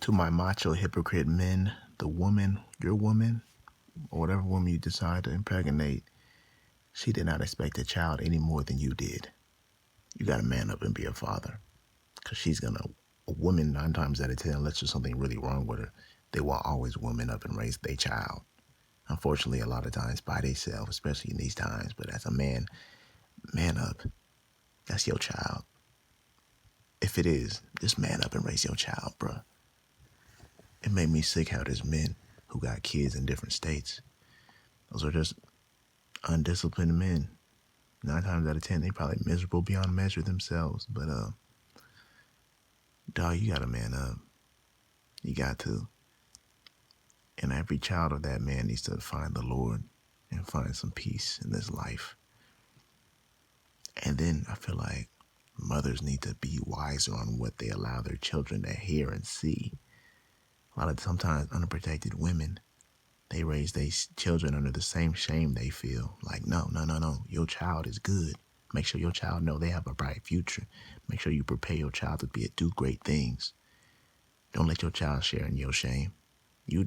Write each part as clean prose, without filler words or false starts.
To my macho hypocrite men, the woman, your woman, or whatever woman you decide to impregnate, she did not expect a child any more than you did. You got to man up and be a father. Because a woman, 9 times out of 10, unless there's something really wrong with her, they will always woman up and raise their child. Unfortunately, a lot of times by themselves, especially in these times. But as a man, man up. That's your child. If it is, just man up and raise your child, bruh. It made me sick how there's men who got kids in different states. Those are just undisciplined men. 9 times out of 10, they probably miserable beyond measure themselves. But dog, you gotta man up. You got to. And every child of that man needs to find the Lord and find some peace in this life. And then I feel like mothers need to be wiser on what they allow their children to hear and see. A lot of sometimes unprotected women, they raise their children under the same shame they feel. Like, no. Your child is good. Make sure your child know they have a bright future. Make sure you prepare your child to do great things. Don't let your child share in your shame. You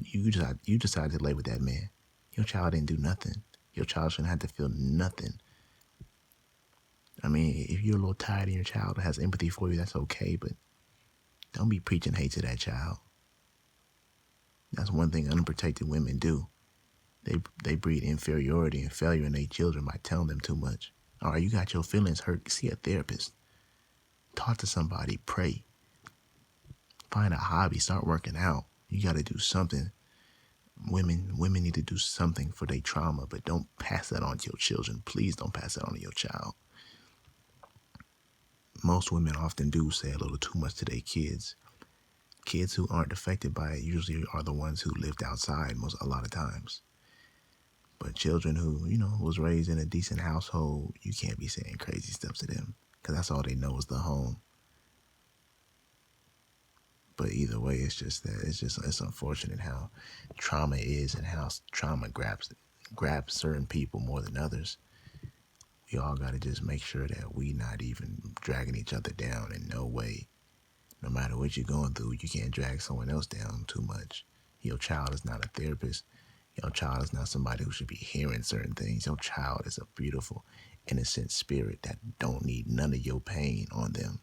decided to lay with that man. Your child didn't do nothing. Your child shouldn't have to feel nothing. I mean, if you're a little tired and your child has empathy for you, that's okay, but don't be preaching hate to that child. That's one thing unprotected women do. They breed inferiority and failure in their children by telling them too much. All right, you got your feelings hurt, see a therapist. Talk to somebody, pray. Find a hobby, start working out. You got to do something. Women need to do something for their trauma, but don't pass that on to your children. Please don't pass that on to your child. Most women often do say a little too much to their kids. Kids who aren't affected by it usually are the ones who lived outside a lot of times. But children who, was raised in a decent household, you can't be saying crazy stuff to them because that's all they know is the home. But either way, it's unfortunate how trauma is and how trauma grabs certain people more than others. We all got to just make sure that we not even dragging each other down in no way. No matter what you're going through, you can't drag someone else down too much. Your child is not a therapist. Your child is not somebody who should be hearing certain things. Your child is a beautiful, innocent spirit that don't need none of your pain on them.